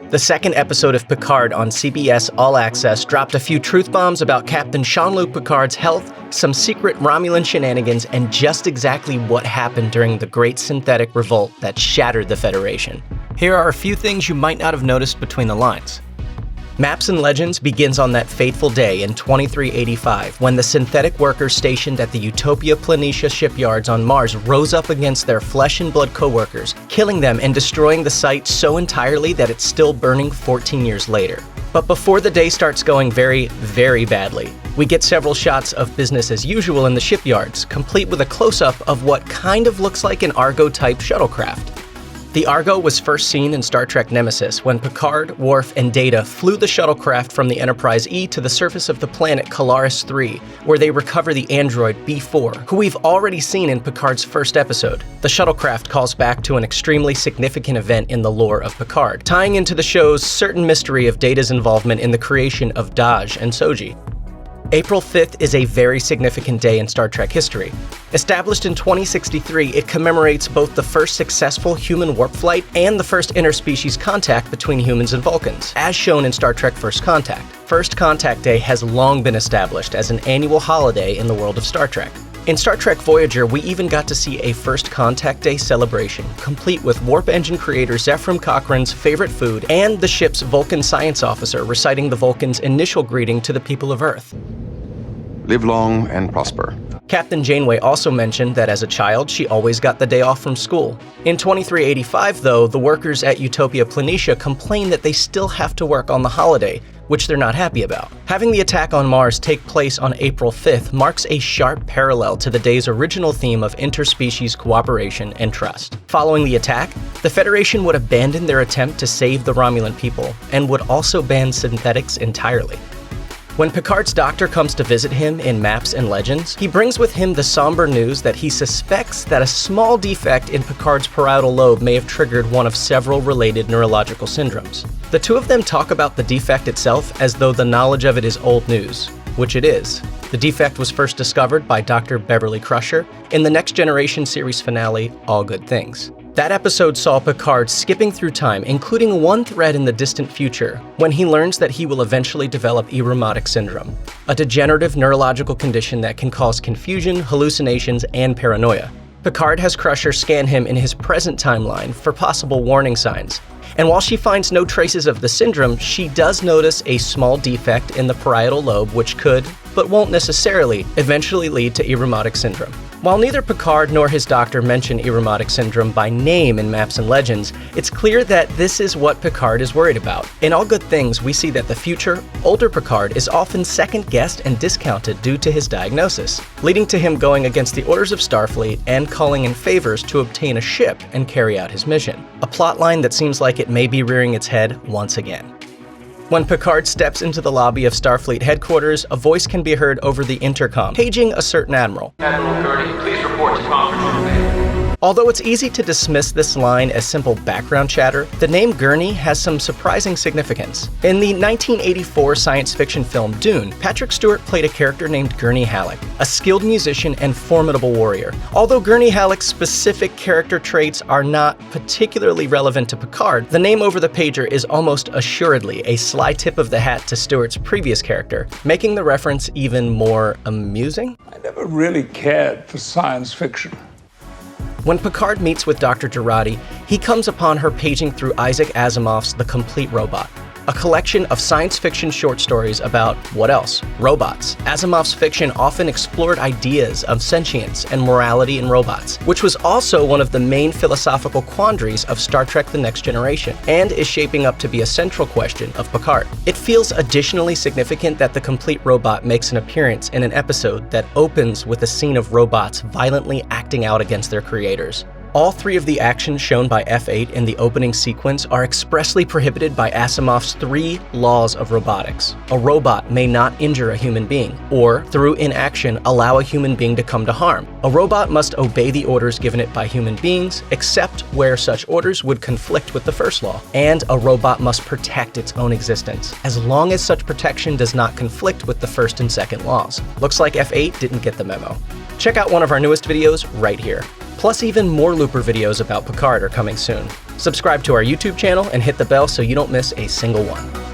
The second episode of Picard on CBS All Access dropped a few truth bombs about Captain Jean-Luc Picard's health, some secret Romulan shenanigans, and just exactly what happened during the Great Synthetic Revolt that shattered the Federation. Here are a few things you might not have noticed between the lines. Maps and Legends begins on that fateful day in 2385 when the synthetic workers stationed at the Utopia Planitia shipyards on Mars rose up against their flesh and blood co-workers, killing them and destroying the site so entirely that it's still burning 14 years later. But before the day starts going very, very badly, we get several shots of business as usual in the shipyards, complete with a close-up of what kind of looks like an Argo-type shuttlecraft. The Argo was first seen in Star Trek Nemesis when Picard, Worf, and Data flew the shuttlecraft from the Enterprise E to the surface of the planet Kalaris 3, where they recover the android B4, who we've already seen in Picard's first episode. The shuttlecraft calls back to an extremely significant event in the lore of Picard, tying into the show's certain mystery of Data's involvement in the creation of Dahj and Soji. April 5th is a very significant day in Star Trek history. Established in 2063, it commemorates both the first successful human warp flight and the first interspecies contact between humans and Vulcans, as shown in Star Trek First Contact. First Contact Day has long been established as an annual holiday in the world of Star Trek. In Star Trek Voyager, we even got to see a First Contact Day celebration, complete with Warp Engine creator Zefram Cochrane's favorite food and the ship's Vulcan science officer reciting the Vulcans' initial greeting to the people of Earth. Live long and prosper. Captain Janeway also mentioned that as a child, she always got the day off from school. In 2385, though, the workers at Utopia Planitia complain that they still have to work on the holiday, which they're not happy about. Having the attack on Mars take place on April 5th marks a sharp parallel to the day's original theme of interspecies cooperation and trust. Following the attack, the Federation would abandon their attempt to save the Romulan people, and would also ban synthetics entirely. When Picard's doctor comes to visit him in Maps and Legends, he brings with him the somber news that he suspects that a small defect in Picard's parietal lobe may have triggered one of several related neurological syndromes. The two of them talk about the defect itself as though the knowledge of it is old news, which it is. The defect was first discovered by Dr. Beverly Crusher in the Next Generation series finale, All Good Things. That episode saw Picard skipping through time, including one thread in the distant future, when he learns that he will eventually develop Irumodic syndrome, a degenerative neurological condition that can cause confusion, hallucinations, and paranoia. Picard has Crusher scan him in his present timeline for possible warning signs, and while she finds no traces of the syndrome, she does notice a small defect in the parietal lobe which could, but won't necessarily, eventually lead to Irumodic syndrome. While neither Picard nor his doctor mention Irumodic syndrome by name in Maps and Legends, it's clear that this is what Picard is worried about. In All Good Things, we see that the future, older Picard is often second-guessed and discounted due to his diagnosis, leading to him going against the orders of Starfleet and calling in favors to obtain a ship and carry out his mission. A plotline that seems like it may be rearing its head once again. When Picard steps into the lobby of Starfleet headquarters, a voice can be heard over the intercom, paging a certain admiral. Admiral Gurney, please report to conference room A. Although it's easy to dismiss this line as simple background chatter, the name Gurney has some surprising significance. In the 1984 science fiction film Dune, Patrick Stewart played a character named Gurney Halleck, a skilled musician and formidable warrior. Although Gurney Halleck's specific character traits are not particularly relevant to Picard, the name over the pager is almost assuredly a sly tip of the hat to Stewart's previous character, making the reference even more amusing. I never really cared for science fiction. When Picard meets with Dr. Jurati, he comes upon her paging through Isaac Asimov's The Complete Robot, a collection of science fiction short stories about, what else? Robots. Asimov's fiction often explored ideas of sentience and morality in robots, which was also one of the main philosophical quandaries of Star Trek The Next Generation, and is shaping up to be a central question of Picard. It feels additionally significant that The Complete Robot makes an appearance in an episode that opens with a scene of robots violently acting out against their creators. All three of the actions shown by F8 in the opening sequence are expressly prohibited by Asimov's 3 laws of robotics. A robot may not injure a human being, or, through inaction, allow a human being to come to harm. A robot must obey the orders given it by human beings, except where such orders would conflict with the first law. And a robot must protect its own existence, as long as such protection does not conflict with the first and second laws. Looks like F8 didn't get the memo. Check out one of our newest videos right here. Plus, even more Looper videos about Picard are coming soon. Subscribe to our YouTube channel and hit the bell so you don't miss a single one.